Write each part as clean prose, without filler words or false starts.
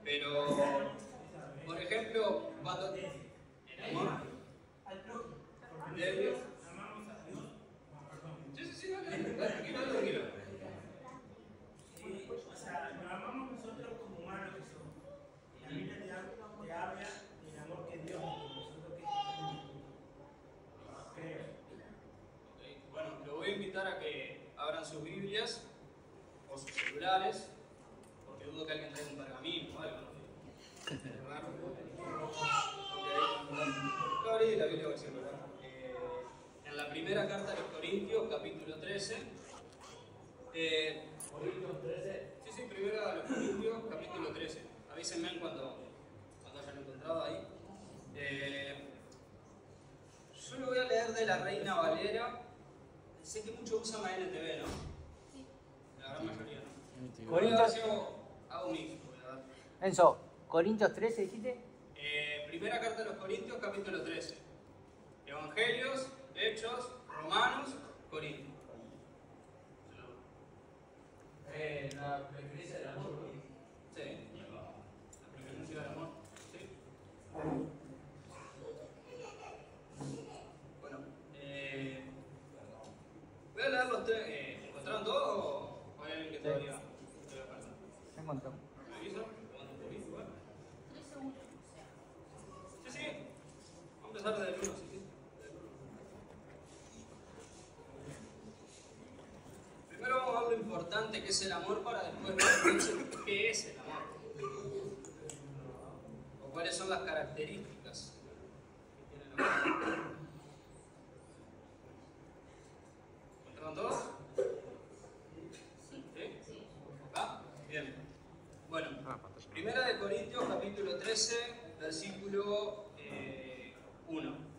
Pero, por ejemplo, cuando el amor al prójimo. debe... Amamos a Dios. Sí, tranquilo. O sea, nos amamos nosotros como humanos que somos. Y la Biblia te habla del amor que Dios nos tiene, nosotros que creo. Okay. Bueno, lo voy a invitar a que abran sus Biblias o sus celulares, porque dudo que alguien traiga un pergamino o algo. Es raro. Lo abrí la Biblia o el celular. En la primera carta de los Corintios, capítulo 13. Corintios 13. Sí, primera de los Corintios, capítulo 13. Avísenme cuando hayan encontrado ahí. Yo lo voy a leer de la Reina Valera. Sé que muchos usan la NTV, ¿no? Sí. La gran mayoría, ¿no? Corintios. Yo hago mix. Enzo, Corintios 13, dijiste. Primera carta de los Corintios, capítulo 13. Evangelios, Hechos, Romanos, Corintios. La preferencia del amor. Sí. La preferencia del amor. Sí. Bueno, voy a leer los tres. ¿Encontraron todos o hay alguien que todavía falta? Se encontró. ¿Me avisan? ¿Cuándo un poquito igual? 3 segundos. Sí. Vamos a empezar desde el 1, sí. Primero vamos a ver lo importante que es el amor para después ver qué es el amor. O cuáles son las características que tiene el amor. ¿Encontraron todos? ¿Sí? ¿Va? Bien. Bueno, Primera de Corintios, capítulo 13, versículo 1.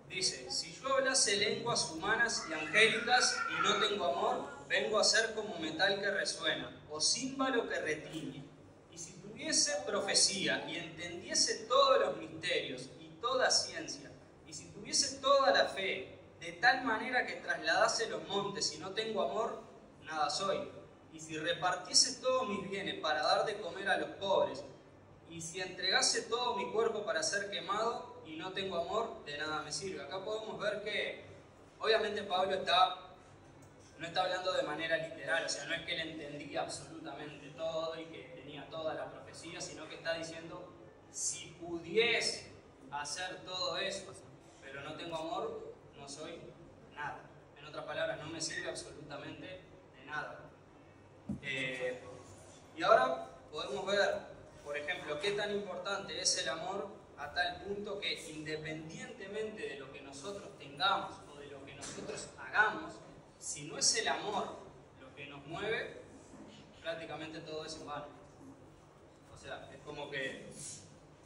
Dice, si yo hablase lenguas humanas y angélicas y no tengo amor, vengo a ser como metal que resuena, o címbalo que retiñe. Y si tuviese profecía y entendiese todos los misterios y toda ciencia, y si tuviese toda la fe, de tal manera que trasladase los montes y no tengo amor, nada soy. Y si repartiese todos mis bienes para dar de comer a los pobres, y si entregase todo mi cuerpo para ser quemado y no tengo amor, de nada me sirve. Acá podemos ver que, obviamente Pablo no está hablando de manera literal, o sea, no es que él entendía absolutamente todo y que tenía toda la profecía, sino que está diciendo, si pudiese hacer todo eso, pero no tengo amor, no soy nada. En otras palabras, no me sirve absolutamente de nada. Y ahora podemos ver, por ejemplo, qué tan importante es el amor a tal punto que independientemente de lo que nosotros tengamos o de lo que nosotros hagamos, si no es el amor lo que nos mueve, prácticamente todo es en vano. O sea, es como que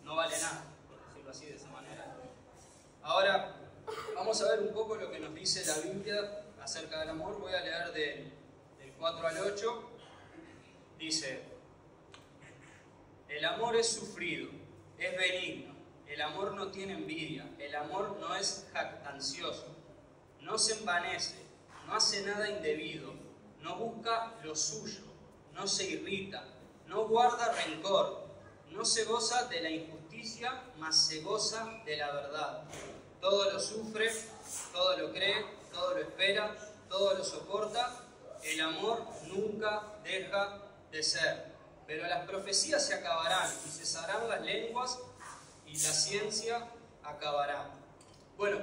no vale nada, por decirlo así, de esa manera. Ahora, vamos a ver un poco lo que nos dice la Biblia acerca del amor. Voy a leer del 4 al 8. Dice, el amor es sufrido, es benigno, el amor no tiene envidia, el amor no es jactancioso, no se envanece, no hace nada indebido, no busca lo suyo, no se irrita, no guarda rencor, no se goza de la injusticia, mas se goza de la verdad. Todo lo sufre, todo lo cree, todo lo espera, todo lo soporta. El amor nunca deja de ser. Pero las profecías se acabarán y cesarán las lenguas y la ciencia acabará. Bueno,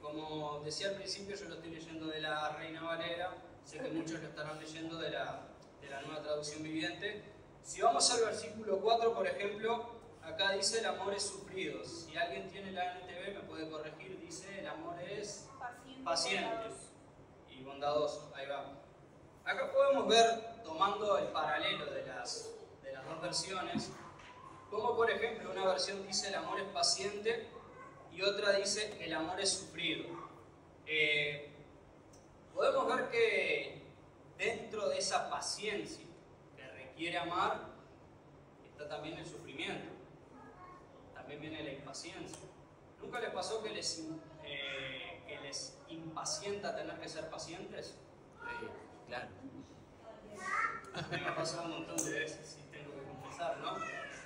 como decía al principio, yo lo estoy leyendo de la Reina Valera, sé que muchos lo estarán leyendo de la Nueva Traducción Viviente. Si vamos al versículo 4, por ejemplo, acá dice el amor es sufrido. Si alguien tiene la NTV me puede corregir, dice el amor es paciente y bondadoso. Ahí va. Acá podemos ver, tomando el paralelo de las dos versiones, como por ejemplo una versión dice el amor es paciente y otra dice el amor es sufrido. Podemos ver que dentro de esa paciencia que requiere amar está también el sufrimiento, también viene la impaciencia. ¿Nunca les pasó que les impacienta tener que ser pacientes? Claro. A mí me ha pasado un montón de veces y tengo que pensar, ¿no?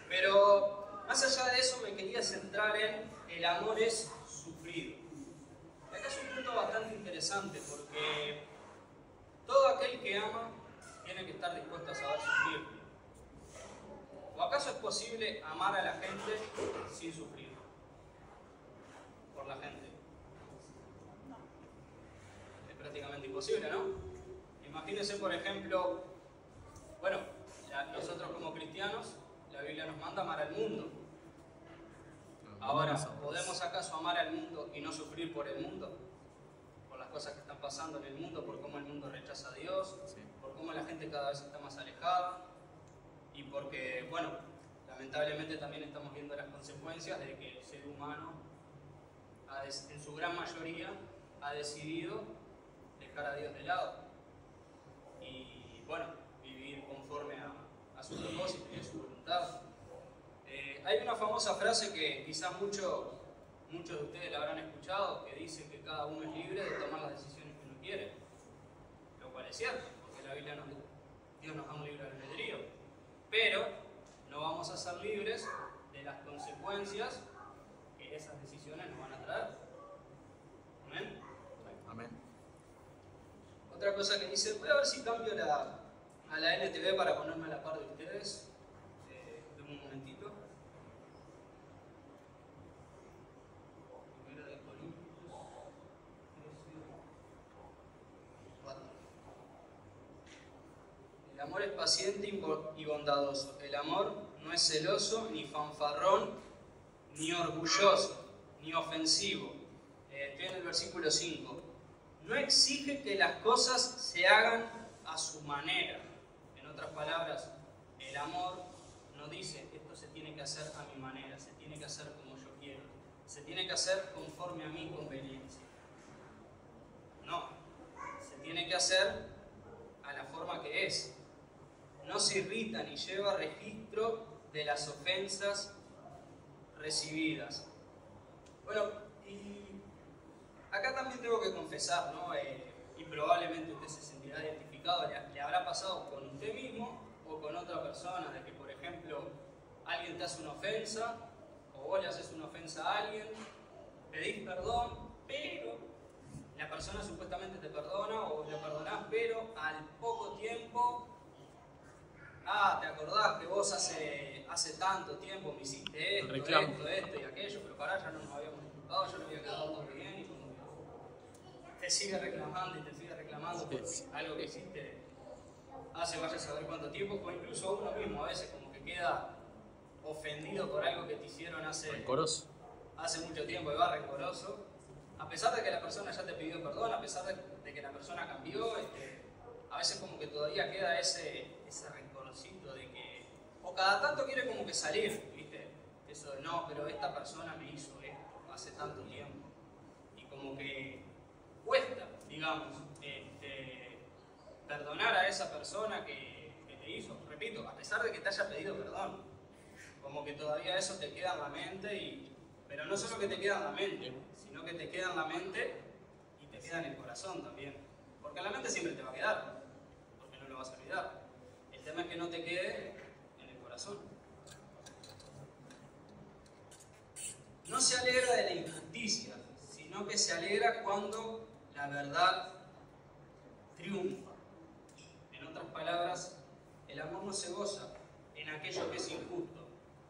Pero más allá de eso me quería centrar en el amor es sufrido. Y acá es un punto bastante interesante porque todo aquel que ama tiene que estar dispuesto a saber sufrir. ¿O acaso es posible amar a la gente sin sufrir por la gente? Es prácticamente imposible, ¿no? Imagínense, por ejemplo, bueno, nosotros como cristianos, la Biblia nos manda amar al mundo. Ahora, ¿podemos acaso amar al mundo y no sufrir por el mundo? Por las cosas que están pasando en el mundo, por cómo el mundo rechaza a Dios, por cómo la gente cada vez está más alejada y porque, bueno, lamentablemente también estamos viendo las consecuencias de que el ser humano, en su gran mayoría, ha decidido dejar a Dios de lado y, bueno, vivir conforme a su propósito y a su voluntad. Hay una famosa frase que quizás muchos de ustedes la habrán escuchado, que dice que cada uno es libre de tomar las decisiones que uno quiere, lo cual es cierto, porque la Biblia Dios nos da un libre albedrío, pero no vamos a ser libres de las consecuencias que esas decisiones nos van a traer. ¿Amén? Amén. Otra cosa que dice, voy a ver si cambio a la NTV para ponerme a la par de ustedes. Deme un momentito. Primera de Corintios 4. El amor es paciente y bondadoso. El amor no es celoso, ni fanfarrón, ni orgulloso, ni ofensivo. Estoy en el versículo 5. No exige que las cosas se hagan a su manera. En otras palabras, el amor no dice esto se tiene que hacer a mi manera, se tiene que hacer como yo quiero, se tiene que hacer conforme a mi conveniencia. No, se tiene que hacer a la forma que es. No se irrita ni lleva registro de las ofensas recibidas. Bueno, y acá también tengo que confesar, ¿no? Y probablemente usted se sentirá identificado, le habrá pasado con usted mismo o con otra persona, de que, por ejemplo, alguien te hace una ofensa, o vos le haces una ofensa a alguien, pedís perdón, pero la persona supuestamente te perdona o le perdonás, pero al poco tiempo, te acordás que vos hace tanto tiempo me hiciste esto y aquello, pero pará, ya no nos habíamos disculpado, yo no había quedado todo bien, y como que te sigue reclamando y te sigue reclamando por algo que hiciste hace vaya a saber cuánto tiempo, o incluso uno mismo a veces como que queda ofendido por algo que te hicieron hace mucho tiempo y va rencoroso, a pesar de que la persona ya te pidió perdón, a pesar de que la persona cambió, a veces como que todavía queda ese rencorcito de que, o cada tanto quiere como que salir, ¿viste? Eso de no, pero esta persona me hizo esto hace tanto tiempo, y como que cuesta, digamos, perdonar a esa persona que te hizo, repito, a pesar de que te haya pedido perdón, como que todavía eso te queda en la mente, pero no solo que te queda en la mente, sino que te queda en la mente y te queda en el corazón también, porque en la mente siempre te va a quedar, porque no lo vas a olvidar, el tema es que no te quede en el corazón. No se alegra de la injusticia, sino que se alegra cuando la verdad triunfa. En otras palabras, el amor no se goza en aquello que es injusto.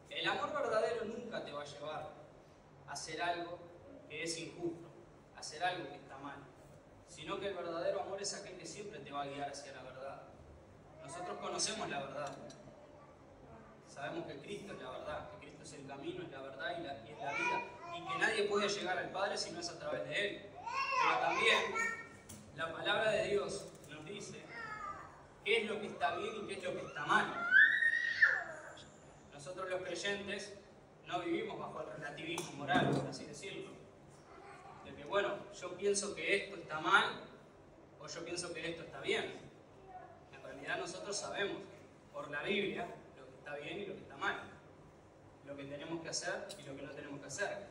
El amor verdadero nunca te va a llevar a hacer algo que es injusto, a hacer algo que está mal, sino que el verdadero amor es aquel que siempre te va a guiar hacia la verdad. Nosotros conocemos la verdad, sabemos que Cristo es la verdad, que Cristo es el camino, es la verdad y es la vida, y que nadie puede llegar al Padre si no es a través de Él. Pero también la palabra de Dios nos dice qué es lo que está bien y qué es lo que está mal. Nosotros los creyentes no vivimos bajo el relativismo moral, por así decirlo. De que, bueno, yo pienso que esto está mal o yo pienso que esto está bien. En realidad nosotros sabemos por la Biblia lo que está bien y lo que está mal. Lo que tenemos que hacer y lo que no tenemos que hacer.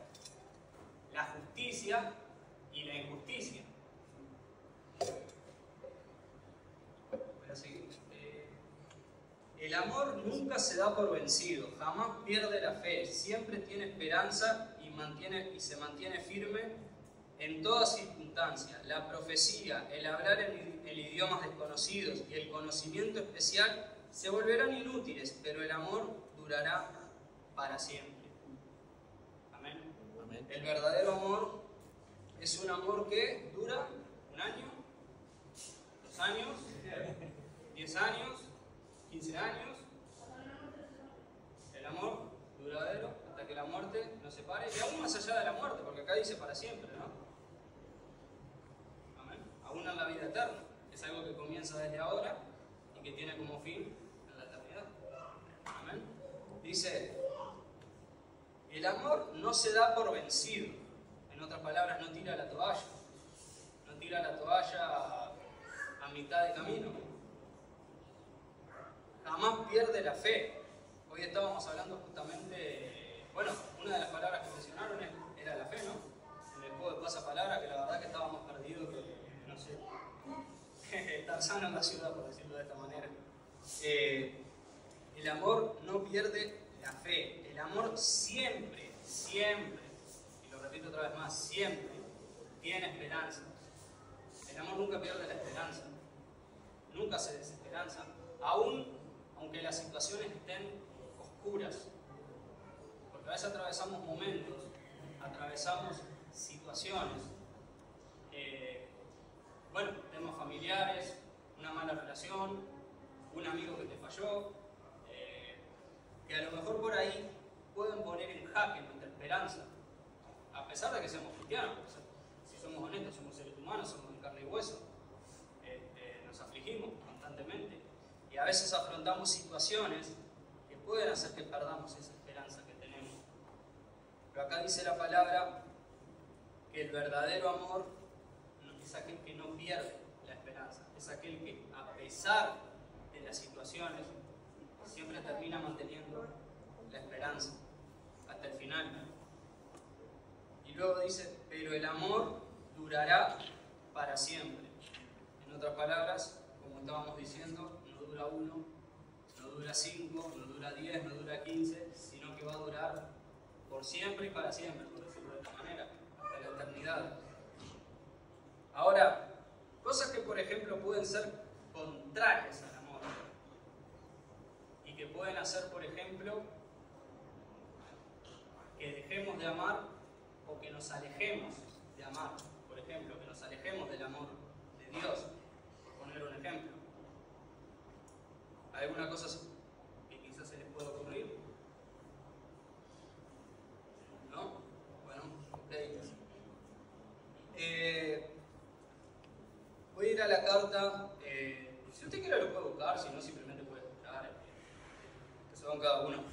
La justicia y la injusticia. Voy a seguir. El amor nunca se da por vencido, jamás pierde la fe, siempre tiene esperanza y se mantiene firme en toda circunstancia. La profecía, el hablar en idiomas desconocidos y el conocimiento especial se volverán inútiles, pero el amor durará para siempre. Amén. Amén. El verdadero amor es un amor que dura 1 año, 2 años, 10 años, 15 años. El amor duradero hasta que la muerte nos separe, y aún más allá de la muerte, porque acá dice para siempre, ¿no? Amén. Aún en la vida eterna. Es algo que comienza desde ahora y que tiene como fin en la eternidad. Amén. Dice, el amor no se da por vencido. En otras palabras, no tira la toalla. No tira la toalla a mitad de camino. Jamás pierde la fe. Hoy estábamos hablando justamente, bueno, una de las palabras que mencionaron era la fe, ¿no? En el juego de pasapalabra, que la verdad que estábamos perdidos, que no sé, Tarzán en la ciudad, por decirlo de esta manera. El amor no pierde la fe. El amor siempre, siempre, y lo repito otra vez más, siempre tiene esperanza. El amor nunca pierde la esperanza. Nunca se desesperanza. Aunque las situaciones estén oscuras. Porque a veces atravesamos momentos, atravesamos situaciones, bueno, temas familiares, una mala relación, un amigo que te falló, que a lo mejor por ahí pueden poner en jaque nuestra esperanza, a pesar de que seamos cristianos. Si somos honestos, somos seres humanos, somos de carne y hueso, nos afligimos constantemente y a veces afrontamos situaciones que pueden hacer que perdamos esa esperanza que tenemos. Pero acá dice la palabra que el verdadero amor es aquel que no pierde la esperanza, es aquel que a pesar de las situaciones siempre termina manteniendo la esperanza hasta el final. Y luego dice, pero el amor durará para siempre. En otras palabras, como estábamos diciendo, no dura 1, no dura 5, no dura 10, no dura 15, sino que va a durar por siempre y para siempre, por decirlo de esta manera, hasta la eternidad. Ahora, cosas que por ejemplo pueden ser contrarias al amor y que pueden hacer, por ejemplo, que dejemos de amar o que nos alejemos de amar. Por ejemplo, que nos alejemos del amor de Dios, por poner un ejemplo. ¿Alguna cosa que quizás se les pueda ocurrir? ¿No? Bueno, ok. Voy a ir a la carta. Si usted quiere lo puede buscar, si no simplemente puede escuchar. Que se van cada uno.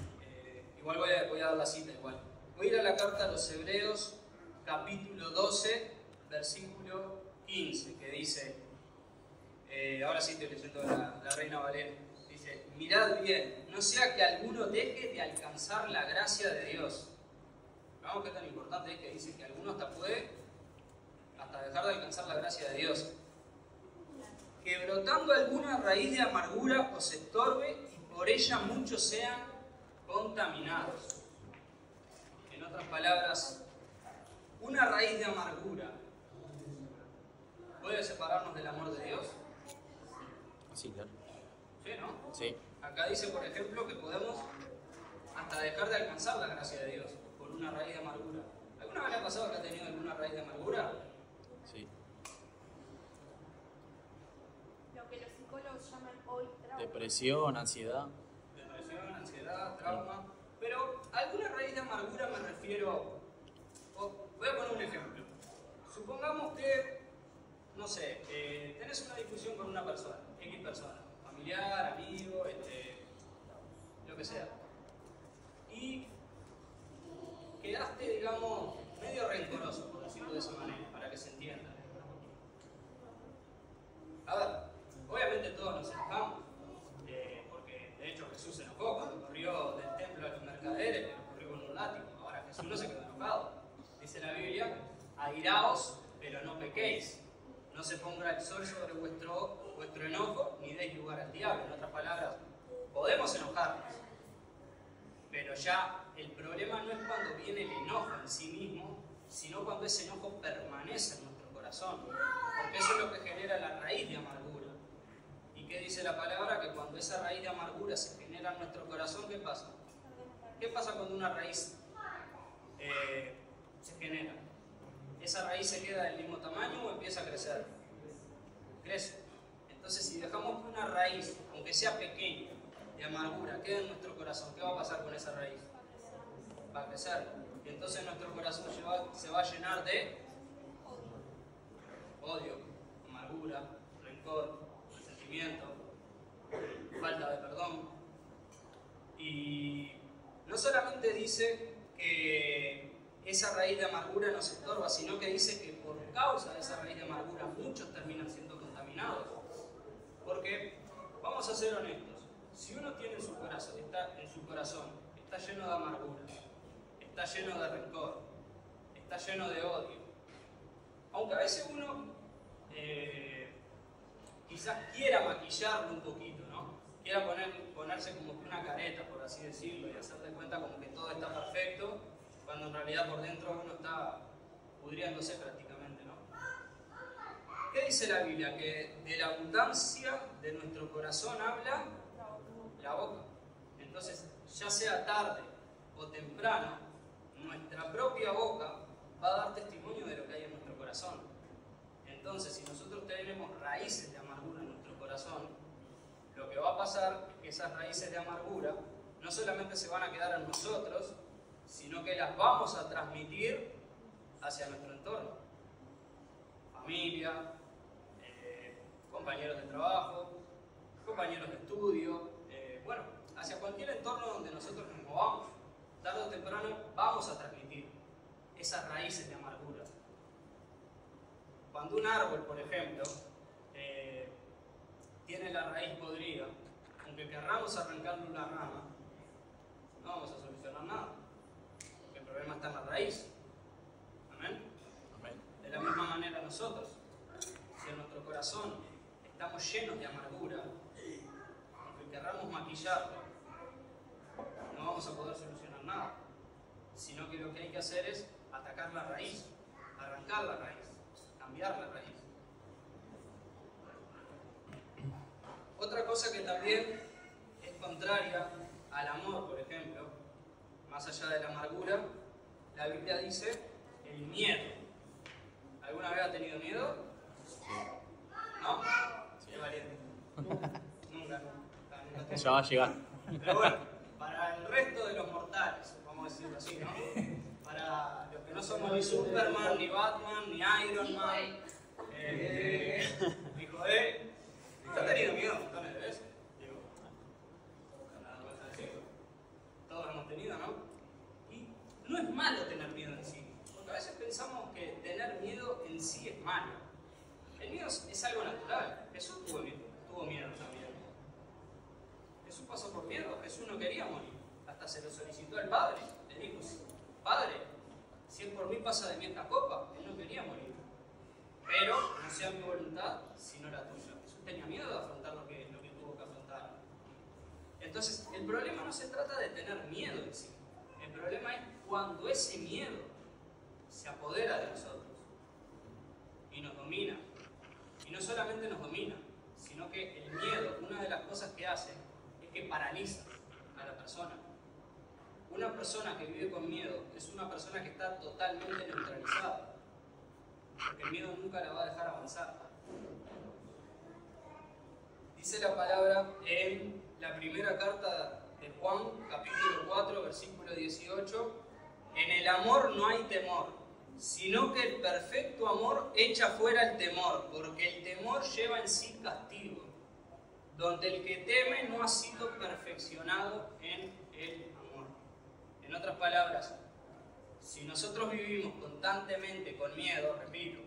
Igual voy a dar la cita igual. Voy a ir a la carta a los Hebreos, capítulo 12, versículo 15, que dice, ahora sí estoy leyendo la Reina Valera, dice, mirad bien, no sea que alguno deje de alcanzar la gracia de Dios. Vamos, qué tan importante es que dice que alguno puede dejar de alcanzar la gracia de Dios. Que brotando alguna raíz de amargura os estorbe y por ella muchos sean contaminados. En otras palabras, una raíz de amargura ¿puede separarnos del amor de Dios? Sí, claro. Sí, ¿no? Sí. Acá dice, por ejemplo, que podemos hasta dejar de alcanzar la gracia de Dios por una raíz de amargura. ¿Alguna vez le ha pasado que ha tenido alguna raíz de amargura? Sí. Lo que los psicólogos llaman hoy trauma. Depresión, ansiedad. Depresión, ansiedad, trauma. Pero alguna raíz de amargura me refiero. Voy a poner un ejemplo. Supongamos que, no sé, tenés una discusión con una persona, X persona, familiar, amigo, lo que sea. Y quedaste, digamos, medio rencoroso, por decirlo de esa manera, para que se entienda. A ver, obviamente todos nos enojamos, porque de hecho Jesús se enojó cuando corrió del templo a los mercaderes, corrió con un látigo. Ahora Jesús no se quedó enojado. Dice la Biblia, airaos, pero no pequéis. No se ponga el sol sobre vuestro enojo, ni deis lugar al diablo. En otras palabras, podemos enojarnos, pero ya el problema no es cuando viene el enojo en sí mismo, sino cuando ese enojo permanece en nuestro corazón, porque eso es lo que genera la raíz de amargura. ¿Y qué dice la palabra? Que cuando esa raíz de amargura se genera en nuestro corazón, ¿qué pasa? ¿Qué pasa cuando una raíz se genera? ¿Esa raíz se queda del mismo tamaño o empieza a crecer? Crece. Entonces, si dejamos que una raíz, aunque sea pequeña, de amargura, quede en nuestro corazón, ¿qué va a pasar con esa raíz? Va a crecer. Y entonces nuestro corazón se va a llenar de odio, amargura, rencor, resentimiento, falta de perdón. Y no solamente dice que esa raíz de amargura nos estorba, sino que dice que por causa de esa raíz de amargura muchos terminan siendo contaminados. Porque, vamos a ser honestos, si uno tiene en su corazón, está lleno de amargura, está lleno de rencor, está lleno de odio, aunque a veces uno quizás quiera maquillarlo un poquito, ¿no? Quiera ponerse como que una careta, por así decirlo, y hacer de cuenta como que todo está perfecto, cuando en realidad por dentro uno está pudriéndose prácticamente, ¿no? ¿Qué dice la Biblia? Que de la abundancia de nuestro corazón habla la boca. Entonces, ya sea tarde o temprano, nuestra propia boca va a dar testimonio de lo que hay en nuestro corazón. Entonces, si nosotros tenemos raíces de amargura en nuestro corazón, lo que va a pasar es que esas raíces de amargura no solamente se van a quedar en nosotros, sino que las vamos a transmitir hacia nuestro entorno. Familia, compañeros de trabajo, compañeros de estudio, bueno, hacia cualquier entorno donde nosotros nos movamos. Tarde o temprano vamos a transmitir esas raíces de amargura. Cuando un árbol, por ejemplo, tiene la raíz podrida, aunque querramos arrancarle una rama, no vamos a solucionar nada, porque el problema está en la raíz. ¿Amén? Amén. De la misma manera nosotros, si en nuestro corazón estamos llenos de amargura, aunque querramos maquillarlo, no vamos a poder solucionar nada, sino que lo que hay que hacer es atacar la raíz, arrancar la raíz, cambiar la raíz. Otra cosa que también es contraria al amor, por ejemplo, más allá de la amargura, la Biblia dice el miedo. ¿Alguna vez ha tenido miedo? ¿No? Qué valiente. Nunca. Ya va a llegar. Pero bueno, para el resto de los mortales, vamos a decirlo así, ¿no? Para los que no somos ni Superman, ni Batman, ni Iron Man, ni Joel, ¿te has tenido miedo montones de veces? Digo, nada más a decirlo. Todos hemos tenido, ¿no? Y no es malo tener miedo en sí, porque a veces pensamos que tener miedo en sí es malo. El miedo es algo natural. Jesús tuvo miedo también. Jesús pasó por miedo, Jesús no quería morir. Hasta se lo solicitó al Padre. Le dijo, Padre, si es por mí pasa de mí esta copa. Él no quería morir. Pero no sea mi voluntad, sino la tuya. Jesús tenía miedo de afrontar lo que tuvo que afrontar. Entonces, el problema no se trata de tener miedo en sí. El problema es cuando ese miedo se apodera de nosotros y nos domina. Y no solamente nos domina, sino que el miedo, una de las cosas que hace es que paraliza a la persona. Una persona que vive con miedo es una persona que está totalmente neutralizada, porque el miedo nunca la va a dejar avanzar. Dice la palabra en la primera carta de Juan, capítulo 4, versículo 18, en el amor no hay temor, sino que el perfecto amor echa fuera el temor, porque el temor lleva en sí castigo, donde el que teme no ha sido perfeccionado en el amor. En otras palabras, si nosotros vivimos constantemente con miedo, repito,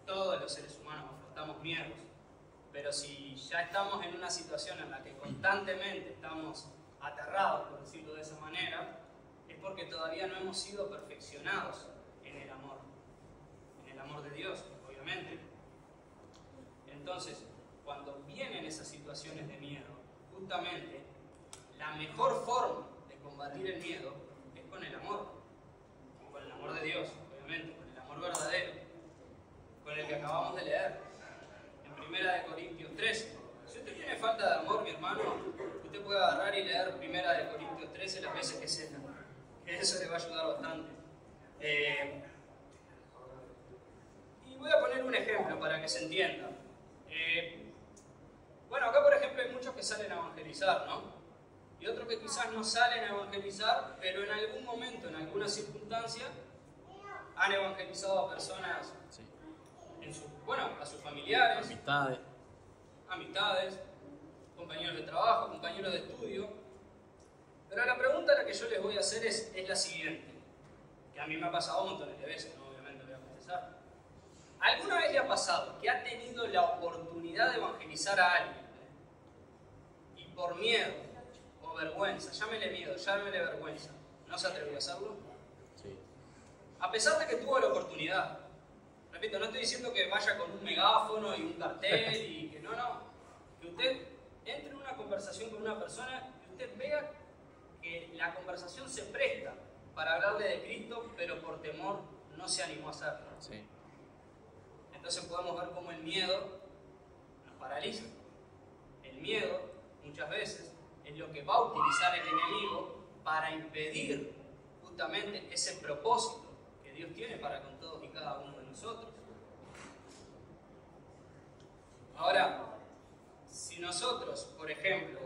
todos los seres humanos afrontamos miedos, pero si ya estamos en una situación en la que constantemente estamos aterrados, por decirlo de esa manera, es porque todavía no hemos sido perfeccionados en el amor de Dios, obviamente. Entonces, cuando vienen esas situaciones de miedo, justamente la mejor forma de combatir el miedo es con el amor de Dios, obviamente, con el amor verdadero, con el que acabamos de leer, en 1 Corintios 13. Si usted tiene falta de amor, mi hermano, usted puede agarrar y leer 1 Corintios 13 las veces que sea. Eso le va a ayudar bastante. Y voy a poner un ejemplo para que se entienda. Bueno, acá por ejemplo hay muchos que salen a evangelizar, ¿no? Y otros que quizás no salen a evangelizar, pero en algún momento, en alguna circunstancia, han evangelizado a personas, Sí. a sus familiares, Amistades. compañeros de trabajo, compañeros de estudio. Pero la pregunta a la que yo les voy a hacer es la siguiente, que a mí me ha pasado montones de veces, ¿no? Obviamente voy a confesar. ¿Alguna vez le ha pasado que ha tenido la oportunidad de evangelizar a alguien y por miedo o vergüenza, llámele miedo, llámele vergüenza, no se atrevió a hacerlo? Sí. A pesar de que tuvo la oportunidad. Repito, no estoy diciendo que vaya con un megáfono y un cartel y que no. Que usted entre en una conversación con una persona y usted vea que la conversación se presta para hablarle de Cristo, pero por temor no se animó a hacerlo. Sí. Entonces podemos ver cómo el miedo nos paraliza. El miedo, muchas veces, es lo que va a utilizar el enemigo para impedir justamente ese propósito que Dios tiene para con todos y cada uno de nosotros. Ahora, si nosotros, por ejemplo,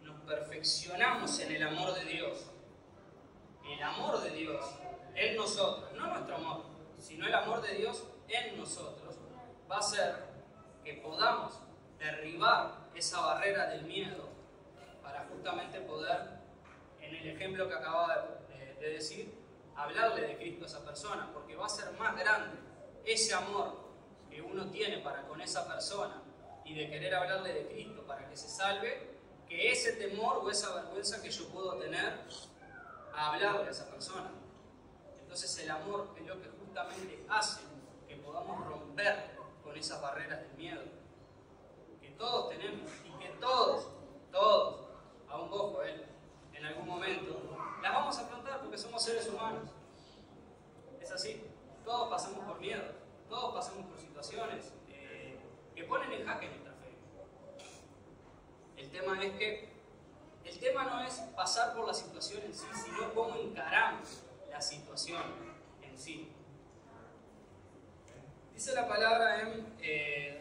nos perfeccionamos en el amor de Dios en nosotros, no nuestro amor, sino el amor de Dios en nosotros, va a hacer que podamos derribar esa barrera del miedo para justamente poder, en el ejemplo que acaba de decir, hablarle de Cristo a esa persona, porque va a ser más grande ese amor que uno tiene para con esa persona y de querer hablarle de Cristo para que se salve, que ese temor o esa vergüenza que yo puedo tener a hablarle a esa persona. Entonces el amor es lo que justamente hace que podamos romper con esas barreras del miedo que todos tenemos y que todos, a un ojo, en algún momento las vamos a afrontar porque somos seres humanos. Es así, todos pasamos por miedo, todos pasamos por situaciones que ponen en jaque nuestra fe. El tema no es pasar por la situación en sí, sino cómo encaramos la situación en sí. Dice la palabra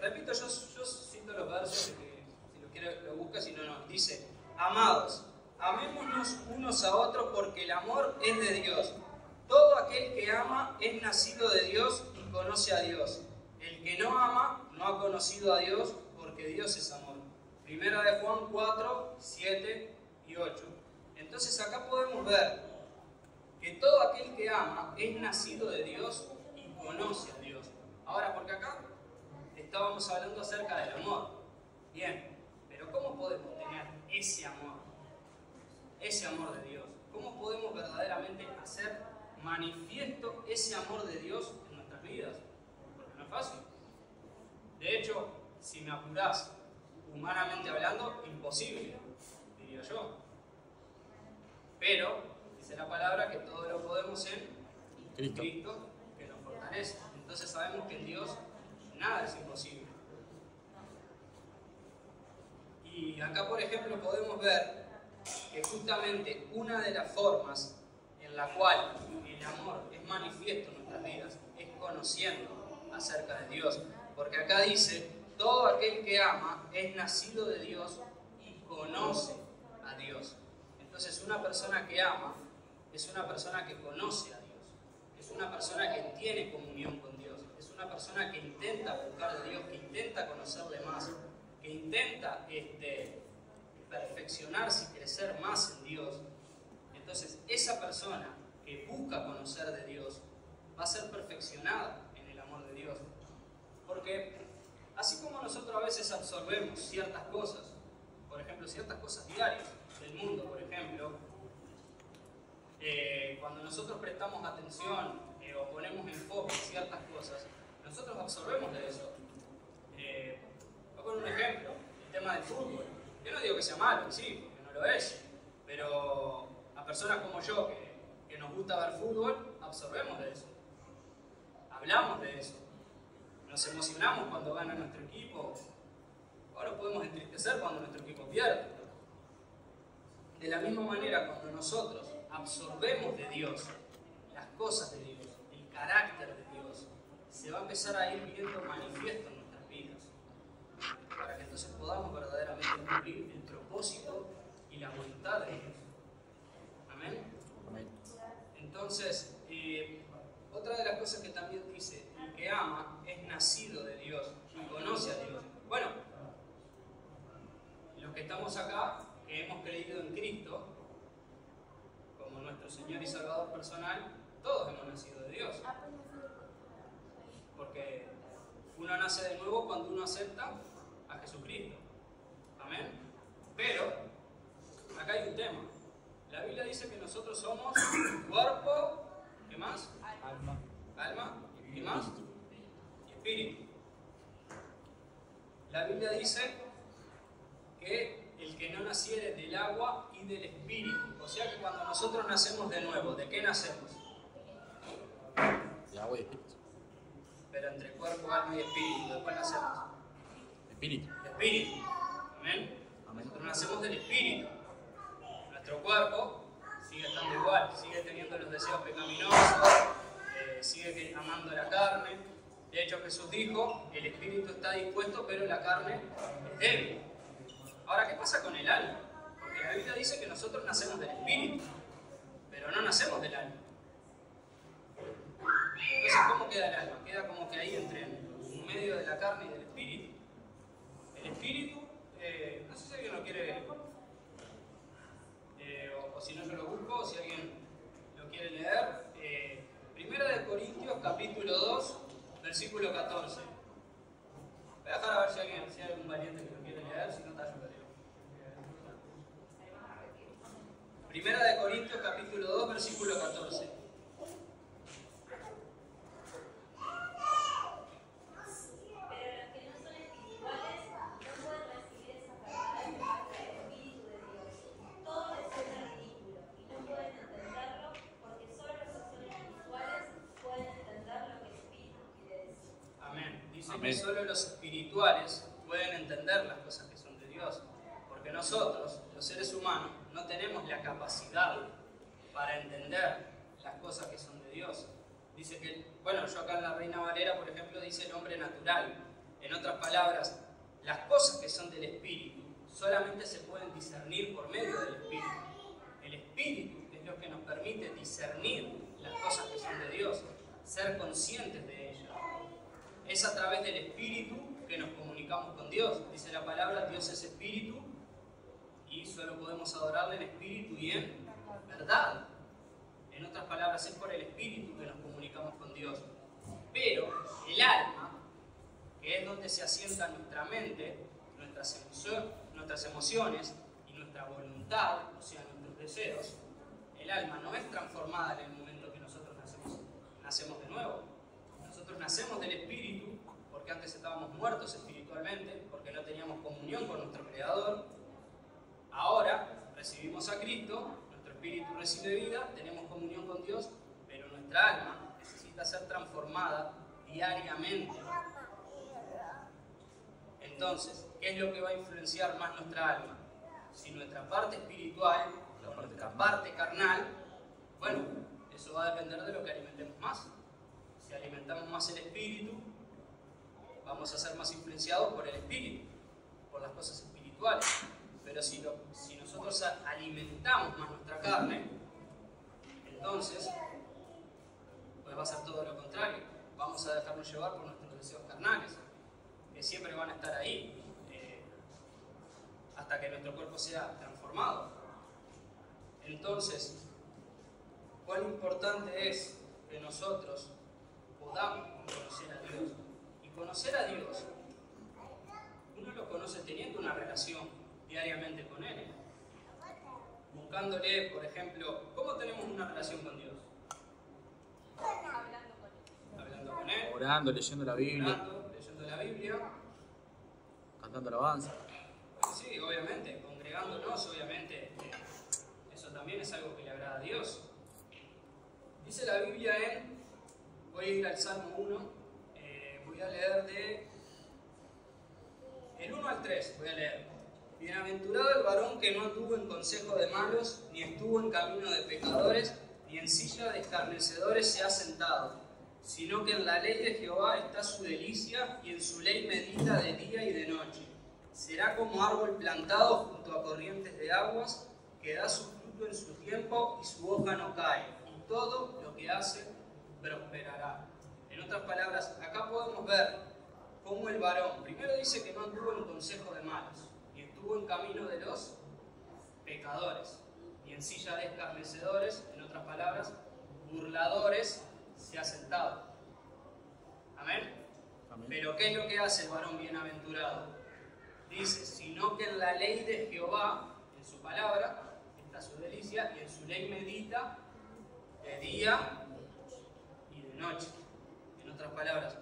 repito, yo cito los versos, que si lo quiere lo busca, si no, no. Dice: amados, amémonos unos a otros porque el amor es de Dios. Todo aquel que ama es nacido de Dios y conoce a Dios. El que no ama no ha conocido a Dios porque Dios es amor. Primera de Juan 4, 7 y 8. Entonces acá podemos ver que todo aquel que ama es nacido de Dios y conoce a Dios. Ahora, porque acá estábamos hablando acerca del amor. Bien, pero ¿cómo podemos tener ese amor? Ese amor de Dios. ¿Cómo podemos verdaderamente hacer manifiesto ese amor de Dios en nuestras vidas? Porque no es fácil. De hecho, si me apurás, humanamente hablando, imposible, diría yo. Pero, dice la palabra que todo lo podemos en Cristo que nos fortalece. Entonces sabemos que en Dios nada es imposible. Y acá, por ejemplo, podemos ver que justamente una de las formas en la cual el amor es manifiesto en nuestras vidas es conociendo acerca de Dios. Porque acá dice: todo aquel que ama es nacido de Dios y conoce a Dios. Entonces una persona que ama es una persona que conoce a Dios, es una persona que tiene comunión con Dios, es una persona que intenta buscar de Dios, que intenta conocerle más, que intenta perfeccionarse y crecer más en Dios. Entonces esa persona que busca conocer de Dios va a ser perfeccionada en el amor de Dios. Porque así como nosotros a veces absorbemos ciertas cosas, por ejemplo, ciertas cosas diarias del mundo, por ejemplo, cuando nosotros prestamos atención o ponemos enfoque en ciertas cosas, nosotros absorbemos de eso. Voy a poner un ejemplo, el tema del fútbol. Yo no digo que sea malo, sí, porque no lo es. Pero a personas como yo, que nos gusta ver fútbol, absorbemos de eso. Hablamos de eso. Nos emocionamos cuando gana nuestro equipo. Ahora podemos entristecer cuando nuestro equipo pierde. De la misma manera, cuando nosotros absorbemos de Dios las cosas de Dios, el carácter de Dios, se va a empezar a ir viendo manifiesto en nuestras vidas, para que entonces podamos verdaderamente cumplir el propósito y la voluntad de Dios. Amén. Amén. Entonces, otra de las cosas que también dice, el que ama es nacido de Dios y conoce a Dios. Bueno, los que estamos acá, que hemos creído en Cristo como nuestro Señor y Salvador personal, todos hemos nacido de Dios. Porque uno nace de nuevo cuando uno acepta a Jesucristo. Amén. Pero, acá hay un tema. La Biblia dice que nosotros somos cuerpo, ¿qué más? Alma, ¿qué más? Y espíritu. La Biblia dice que el que no naciere del agua y del espíritu. O sea que cuando nosotros nacemos de nuevo, ¿de qué nacemos? De agua y espíritu. Pero entre cuerpo, alma y espíritu, después nacemos. Espíritu. Espíritu. Amén. Nosotros nacemos del espíritu. Nuestro cuerpo sigue estando igual, sigue teniendo los deseos pecaminosos, sigue amando la carne. De hecho, Jesús dijo, el espíritu está dispuesto, pero la carne es débil. Ahora, ¿qué pasa con el alma? Porque la Biblia dice que nosotros nacemos del espíritu, pero no nacemos del alma. Entonces, ¿cómo queda el alma? Queda como que ahí entre en medio de la carne y del espíritu. El espíritu, no sé si alguien lo quiere, o si no yo lo busco, o si alguien lo quiere leer. Primera de Corintios, capítulo 2, versículo 14. Voy a dejar a ver si hay algún valiente que lo quiere leer, si no está yo lo leo. Primera de Corintios, capítulo 2, versículo 14. Que solo los espirituales pueden entender las cosas que son de Dios, porque nosotros, los seres humanos, no tenemos la capacidad para entender las cosas que son de Dios. Dice que, bueno, yo acá en la Reina Valera, por ejemplo, dice el hombre natural. En otras palabras, las cosas que son del espíritu solamente se pueden discernir por medio del espíritu. El espíritu es lo que nos permite discernir las cosas que son de Dios, ser conscientes de ellas. Es a través del espíritu que nos comunicamos con Dios. Dice la palabra, Dios es espíritu y solo podemos adorarle en espíritu y en verdad. En otras palabras, es por el espíritu que nos comunicamos con Dios. Pero el alma, que es donde se asienta nuestra mente, nuestras emociones y nuestra voluntad, o sea, nuestros deseos, el alma no es transformada en el momento que nosotros nacemos de nuevo. Nosotros nacemos del espíritu porque antes estábamos muertos espiritualmente, porque no teníamos comunión con nuestro Creador. Ahora recibimos a Cristo, nuestro espíritu recibe vida, tenemos comunión con Dios, pero nuestra alma necesita ser transformada diariamente. Entonces, ¿qué es lo que va a influenciar más nuestra alma? Si nuestra parte espiritual, nuestra parte carnal, bueno, eso va a depender de lo que alimentemos más. Si alimentamos más el espíritu, vamos a ser más influenciados por el espíritu, por las cosas espirituales. Pero si nosotros alimentamos más nuestra carne, entonces pues va a ser todo lo contrario. Vamos a dejarnos llevar por nuestros deseos carnales, que siempre van a estar ahí, hasta que nuestro cuerpo sea transformado. Entonces, cuán importante es que nosotros podamos conocer a Dios. Y conocer a Dios, uno lo conoce teniendo una relación diariamente con Él. Buscándole, por ejemplo, ¿cómo tenemos una relación con Dios? Hablando con Él. Orando, leyendo la Biblia. Leyendo la Biblia. Cantando alabanza. Sí, obviamente, congregándose congregándonos, obviamente, eso también es algo que le agrada a Dios. Dice la Biblia voy a ir al Salmo 1, voy a leer el 1 al 3, voy a leer. Bienaventurado el varón que no anduvo en consejo de malos, ni estuvo en camino de pecadores, ni en silla de escarnecedores se ha sentado, sino que en la ley de Jehová está su delicia, y en su ley medita de día y de noche. Será como árbol plantado junto a corrientes de aguas, que da su fruto en su tiempo y su hoja no cae, y todo lo que hace prosperará. En otras palabras, acá podemos ver cómo el varón, primero dice que no anduvo en consejo de malos, ni estuvo en camino de los pecadores, ni en silla de escarnecedores, en otras palabras, burladores, se ha sentado. Amén. Amén. Pero ¿qué es lo que hace el varón bienaventurado? Dice, sino que en la ley de Jehová, en su palabra, está su delicia, y en su ley medita de día y de noche. En otras palabras,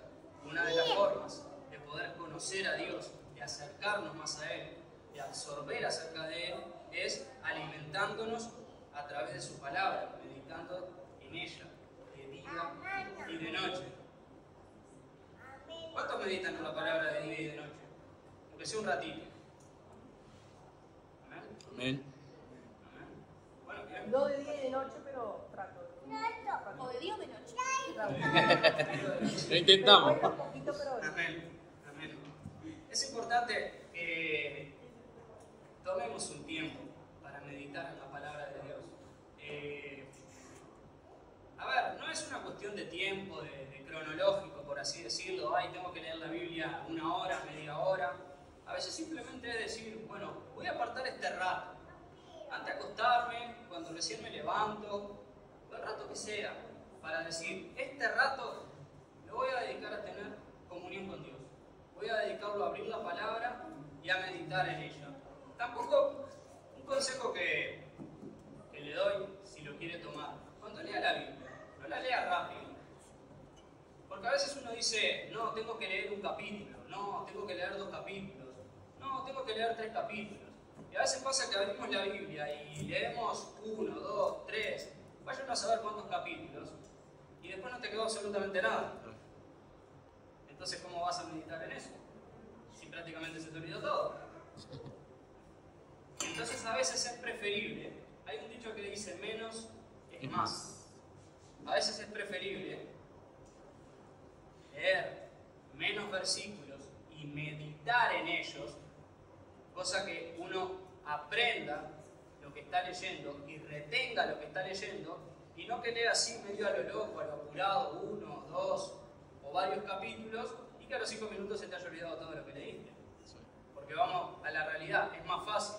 una de las formas de poder conocer a Dios, de acercarnos más a Él, de absorber acerca de Él, es alimentándonos a través de su palabra, meditando en ella, de día y de noche. ¿Cuántos meditan en la palabra de día y de noche? Aunque sea un ratito. ¿Amén? Amén. ¿Amén? Bueno, bien. No de día y de noche, pero trato. O de día o de noche. Lo intentamos. Un poquito, pero Amén. Amén. Es importante que tomemos un tiempo para meditar en la palabra de Dios. A ver, no es una cuestión de tiempo, de cronológico, por así decirlo. Ay, tengo que leer la Biblia 1 hora, media hora. A veces simplemente es decir, bueno, voy a apartar este rato. Antes de acostarme, cuando recién me levanto, o el rato que sea, para decir, este rato lo voy a dedicar a tener comunión con Dios. Voy a dedicarlo a abrir la palabra y a meditar en ella. Tampoco, un consejo que le doy, si lo quiere tomar, cuando lea la Biblia, no la lea rápido. Porque a veces uno dice, no, tengo que leer un capítulo, no, tengo que leer 2 capítulos, no, tengo que leer 3 capítulos. Y a veces pasa que abrimos la Biblia y leemos 1, 2, 3, vayan a saber cuántos capítulos, y después no te quedó absolutamente nada. Entonces, ¿cómo vas a meditar en eso? Si prácticamente se te olvidó todo. Entonces, a veces es preferible, hay un dicho que dice menos es más. A veces es preferible leer menos versículos y meditar en ellos, cosa que uno aprenda lo que está leyendo y retenga lo que está leyendo, y no que lea así medio a lo loco, a lo apurado, 1, 2 o varios capítulos, y que a los 5 minutos se te haya olvidado todo lo que leíste. Porque vamos a la realidad, es más fácil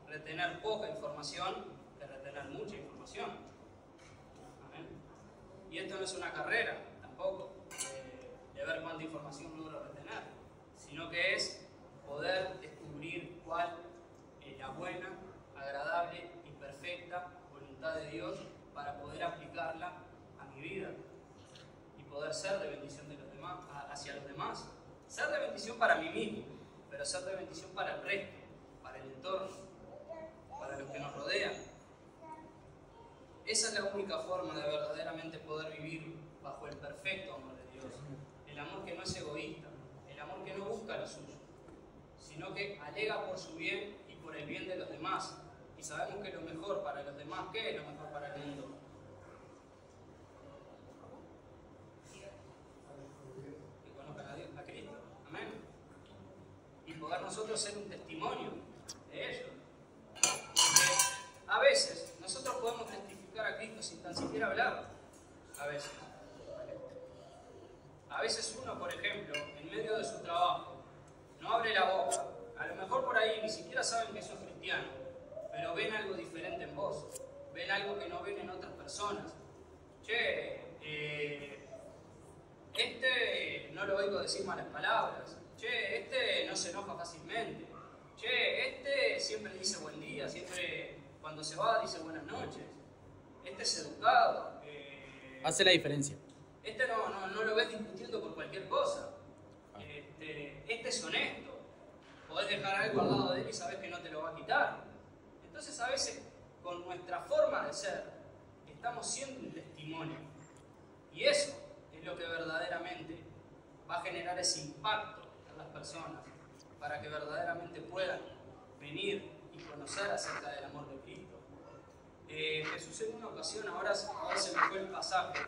retener poca información que retener mucha información. ¿Amén? Y esto no es una carrera tampoco de ver cuánta información logro retener, sino que es poder descubrir cuál es la buena, agradable y perfecta voluntad de Dios para poder aplicarla a mi vida y poder ser de bendición de los demás, hacia los demás. Ser de bendición para mí mismo, pero ser de bendición para el resto, para el entorno, para los que nos rodean. Esa es la única forma de verdaderamente poder vivir bajo el perfecto amor de Dios. El amor que no es egoísta, el amor que no busca lo suyo, sino que alega por su bien y por el bien de los demás. Y sabemos que lo mejor para los demás, ¿qué es lo mejor para el mundo? Que conozcan a Dios, a Cristo. Amén. Y poder nosotros ser un testimonio de ello. Porque a veces nosotros podemos testificar a Cristo sin tan siquiera hablar. A veces. A veces uno, por ejemplo, en medio de su trabajo, no abre la boca. A lo mejor por ahí ni siquiera saben que sos cristiano, pero ven algo diferente en vos. Ven algo que no ven en otras personas. Che, este no lo oigo decir malas palabras. Che, este no se enoja fácilmente. Che, este siempre dice buen día, siempre cuando se va dice buenas noches. Este es educado. Hace la diferencia. Este no lo ves discutiendo por cualquier cosa. Este es honesto. Podés dejar algo al lado de él y sabés que no te lo va a quitar. Entonces a veces con nuestra forma de ser estamos siendo un testimonio. Y eso es lo que verdaderamente va a generar ese impacto en las personas para que verdaderamente puedan venir y conocer acerca del amor de Cristo. Jesús en una ocasión, ahora se me fue el pasaje,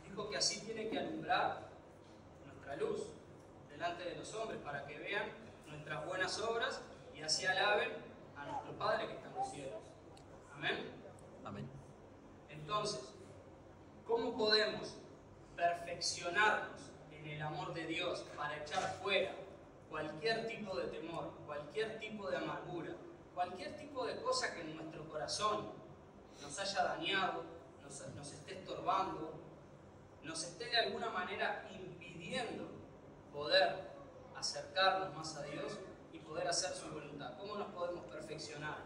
dijo que así tiene que alumbrar nuestra luz delante de los hombres para que vean nuestras buenas obras y así alaben a nuestro Padre que está en los cielos. Amén. Amén. Entonces, ¿cómo podemos perfeccionarnos en el amor de Dios para echar fuera cualquier tipo de temor, cualquier tipo de amargura, cualquier tipo de cosa que en nuestro corazón nos haya dañado, nos esté estorbando, nos esté de alguna manera impidiendo poder acercarnos más a Dios y poder hacer su voluntad? ¿Cómo nos podemos perfeccionar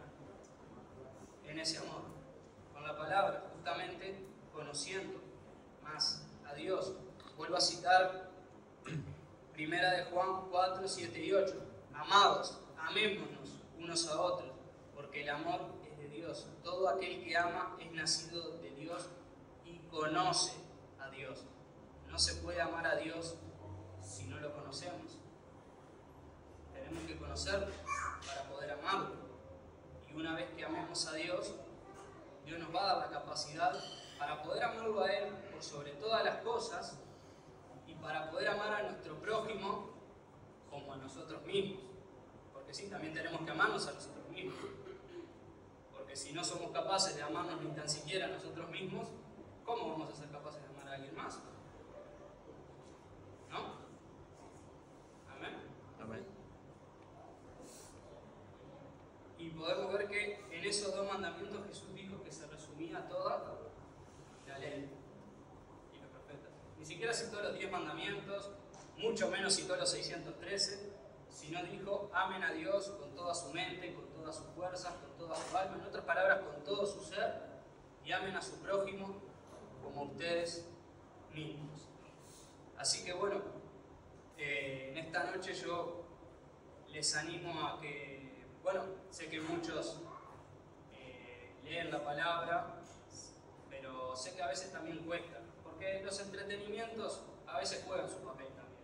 en ese amor? Con la palabra, justamente conociendo más a Dios. Vuelvo a citar 1 de Juan 4, 7 y 8. Amados, amémonos unos a otros, porque el amor es de Dios. Todo aquel que ama es nacido de Dios y conoce a Dios. No se puede amar a Dios si no lo conocemos. Tenemos que conocerlo para poder amarlo. Y una vez que amemos a Dios, Dios nos va a dar la capacidad para poder amarlo a Él por sobre todas las cosas y para poder amar a nuestro prójimo como a nosotros mismos. Porque sí, también tenemos que amarnos a nosotros mismos. Porque si no somos capaces de amarnos ni tan siquiera a nosotros mismos, ¿cómo vamos a ser capaces de amar a alguien más? ¿No? Amén. Amén. Y podemos ver que en esos dos mandamientos Jesús dijo que se resumía toda la ley y los profetas. Ni siquiera citó los 10 mandamientos, mucho menos citó los 613, sino dijo: amen a Dios con toda su mente, con todas sus fuerzas, con toda su alma, en otras palabras, con todo su ser, y amen a su prójimo como ustedes mismos. Así que bueno, en esta noche yo les animo a que, bueno, sé que muchos leen la palabra, pero sé que a veces también cuesta, porque los entretenimientos a veces juegan su papel también,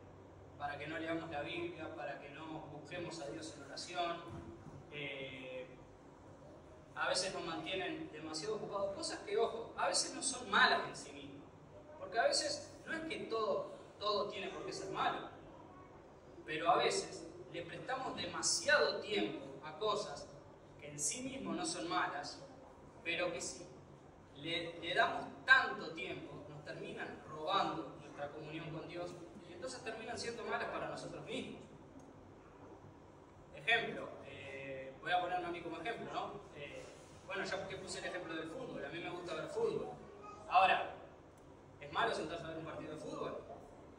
para que no leamos la Biblia, para que no busquemos a Dios en oración, a veces nos mantienen demasiado ocupados, cosas que, ojo, a veces no son malas en sí mismas, porque a veces no es que todo tiene por qué ser malo, pero a veces le prestamos demasiado tiempo a cosas que en sí mismos no son malas, pero que si le damos tanto tiempo nos terminan robando nuestra comunión con Dios y entonces terminan siendo malas para nosotros mismos. Ejemplo, voy a ponerme a mí como ejemplo, ¿no? Bueno, ya que puse el ejemplo del fútbol, a mí me gusta ver fútbol. Ahora, ¿es malo sentarse a ver un partido de fútbol?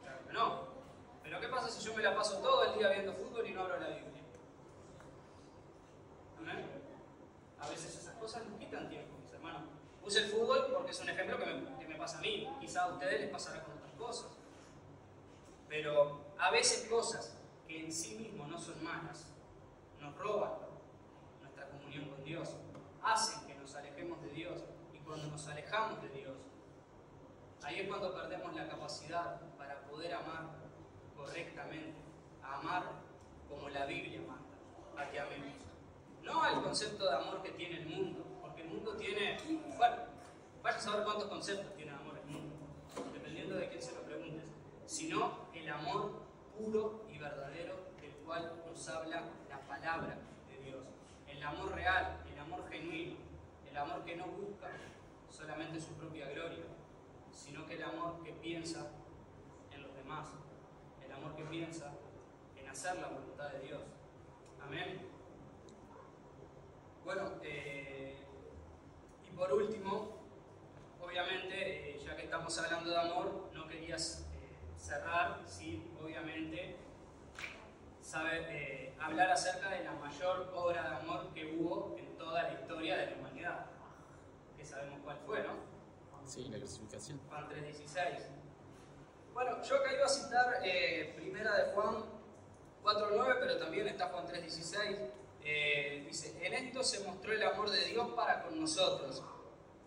Claro que no. Pero ¿qué pasa si yo me la paso todo el día viendo fútbol y no abro la Biblia? ¿Amén? A veces esas cosas nos quitan tiempo, mis hermanos. Puse el fútbol porque es un ejemplo que me pasa a mí. Quizá a ustedes les pasará con otras cosas. Pero a veces cosas que en sí mismos no son malas nos roban nuestra comunión con Dios, hacen que nos alejemos de Dios, y cuando nos alejamos de Dios, ahí es cuando perdemos la capacidad para poder amar correctamente, a amar como la Biblia manda, a que amemos. No al concepto de amor que tiene el mundo, porque el mundo tiene, bueno, vaya a saber cuántos conceptos tiene amor el mundo, dependiendo de quién se lo preguntes, sino el amor puro y verdadero del cual nos habla la palabra de Dios. El amor real, el amor genuino, el amor que no busca solamente su propia gloria, sino que el amor que piensa en los demás, el amor que piensa en hacer la voluntad de Dios. Amén. Bueno, y por último, obviamente, ya que estamos hablando de amor, no querías cerrar sin, obviamente, hablar acerca de la mayor obra de amor que hubo en toda la historia de la humanidad, que sabemos cuál fue, ¿no? Sí, la crucificación. Juan 3:16. Bueno, yo acá iba a citar primera de Juan 4:9, pero también está Juan 3:16. dice, en esto se mostró el amor de Dios para con nosotros,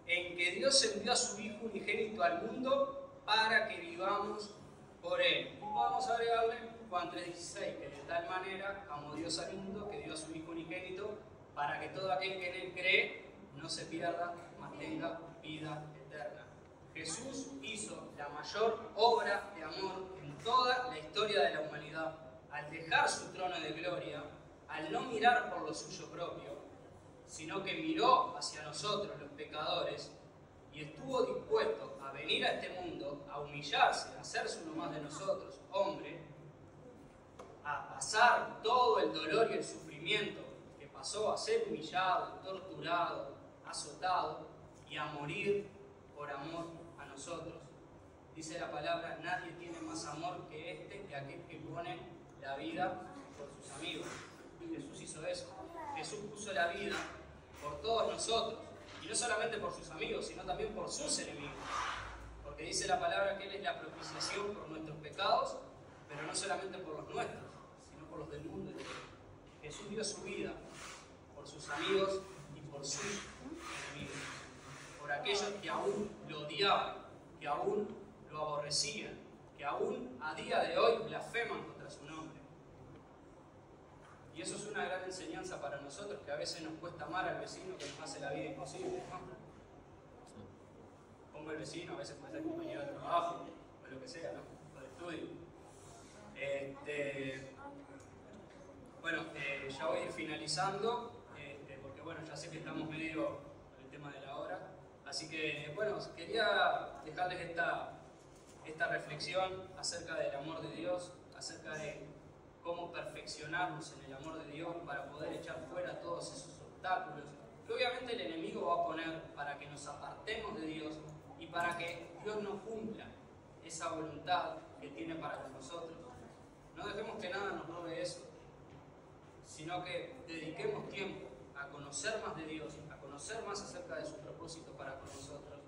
en que Dios envió a su Hijo unigénito al mundo para que vivamos por Él. Y podemos agregarle Juan 3:16, que de tal manera amó Dios al mundo que dio a su Hijo unigénito para que todo aquel que en Él cree no se pierda, mas tenga vida eterna. Jesús hizo la mayor obra de amor en toda la historia de la humanidad al dejar su trono de gloria, al no mirar por lo suyo propio, sino que miró hacia nosotros los pecadores y estuvo dispuesto a venir a este mundo, a humillarse, a hacerse uno más de nosotros, hombre, a pasar todo el dolor y el sufrimiento que pasó, a ser humillado, torturado, azotado y a morir por amor a nosotros. Dice la palabra, nadie tiene más amor que este, que aquel que pone la vida por sus amigos. Y Jesús hizo eso. Jesús puso la vida por todos nosotros, y no solamente por sus amigos, sino también por sus enemigos. Porque dice la palabra que Él es la propiciación por nuestros pecados, pero no solamente por los nuestros, sino por los del mundo entero. Jesús dio su vida por sus amigos y por sus enemigos, por aquellos que aún lo odiaban, que aún lo aborrecían, que aún a día de hoy blasfeman contra su nombre. Y eso es una gran enseñanza para nosotros, que a veces nos cuesta amar al vecino que nos hace la vida imposible, ¿no? Pongo el vecino, a veces puede ser compañero de trabajo, o lo que sea, ¿no? O de estudio. Bueno, ya voy a ir finalizando, porque bueno, ya sé que estamos medio con el tema de la hora. Así que, bueno, quería dejarles esta reflexión acerca del amor de Dios, acerca de cómo perfeccionarnos en el amor de Dios para poder echar fuera todos esos obstáculos que obviamente el enemigo va a poner para que nos apartemos de Dios y para que Dios no cumpla esa voluntad que tiene para con nosotros. No dejemos que nada nos robe eso, sino que dediquemos tiempo a conocer más de Dios, a conocer más acerca de su propósito para con nosotros,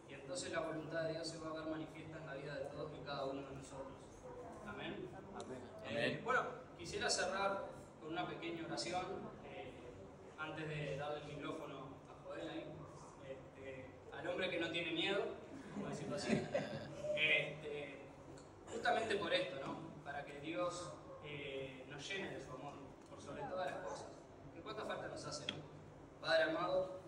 y entonces la voluntad de Dios se va a ver manifiesta en la vida de todos y cada uno de nosotros. Amén. Bueno, quisiera cerrar con una pequeña oración antes de darle el micrófono a Joel ahí, al hombre que no tiene miedo, vamos a decirlo así, justamente por esto, ¿no? Para que Dios nos llene de su amor, por sobre todas las cosas. ¿Qué cuánta falta nos hace, no? Padre amado,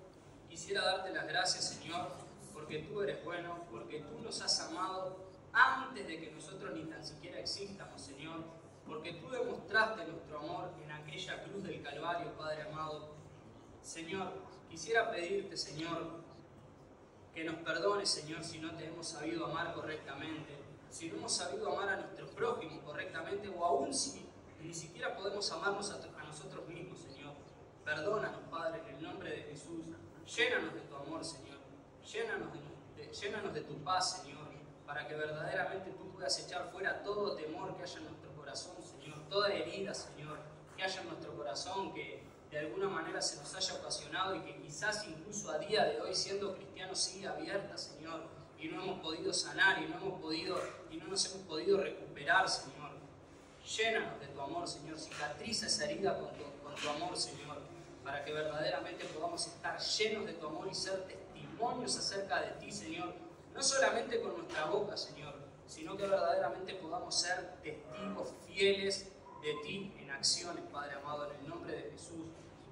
quisiera darte las gracias, Señor, porque tú eres bueno, porque tú nos has amado antes de que nosotros ni tan siquiera existamos, Señor, porque tú demostraste nuestro amor en aquella cruz del Calvario, Padre amado. Señor, quisiera pedirte, Señor, que nos perdones, Señor, si no te hemos sabido amar correctamente, si no hemos sabido amar a nuestro prójimo correctamente, o aún si ni siquiera podemos amarnos a nosotros mismos, Señor. Perdónanos, Padre, en el nombre de Jesús. Llénanos de tu amor, Señor. Llénanos de tu paz, Señor, para que verdaderamente tú puedas echar fuera todo temor que haya en nuestro corazón, Señor, toda herida, Señor, que haya en nuestro corazón, que de alguna manera se nos haya ocasionado y que quizás incluso a día de hoy, siendo cristianos, sigue abierta, Señor, y no hemos podido sanar y no nos hemos podido recuperar, Señor. Llénanos de tu amor, Señor, cicatriza esa herida con tu amor, Señor, para que verdaderamente podamos estar llenos de tu amor y ser testimonios acerca de ti, Señor, no solamente con nuestra boca, Señor, sino que verdaderamente podamos ser testigos fieles de ti en acciones, Padre amado, en el nombre de Jesús.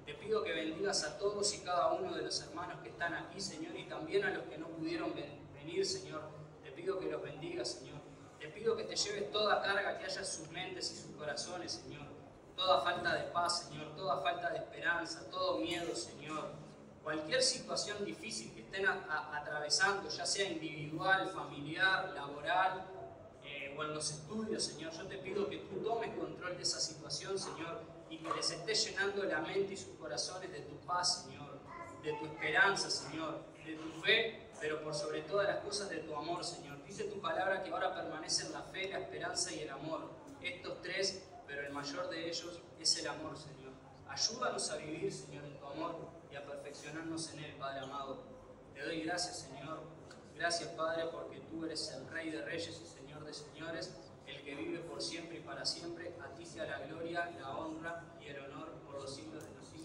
Te pido que bendigas a todos y cada uno de los hermanos que están aquí, Señor, y también a los que no pudieron venir, Señor. Te pido que los bendigas, Señor. Te pido que te lleves toda carga que haya en sus mentes y sus corazones, Señor. Toda falta de paz, Señor, toda falta de esperanza, todo miedo, Señor. Cualquier situación difícil que estén atravesando, ya sea individual, familiar, laboral o en los estudios, Señor, yo te pido que tú tomes control de esa situación, Señor, y que les estés llenando la mente y sus corazones de tu paz, Señor, de tu esperanza, Señor, de tu fe, pero por sobre todas las cosas de tu amor, Señor. Dice tu palabra que ahora permanecen la fe, la esperanza y el amor. Estos tres, pero el mayor de ellos es el amor, Señor. Ayúdanos a vivir, Señor, en tu amor y a perfeccionarnos en él, Padre amado. Te doy gracias, Señor. Gracias, Padre, porque tú eres el Rey de Reyes y Señor de Señores, el que vive por siempre y para siempre. A ti sea la gloria, la honra y el honor por los siglos de los siglos.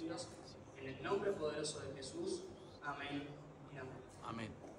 nombre poderoso de Jesús. Amén y amén. Amén.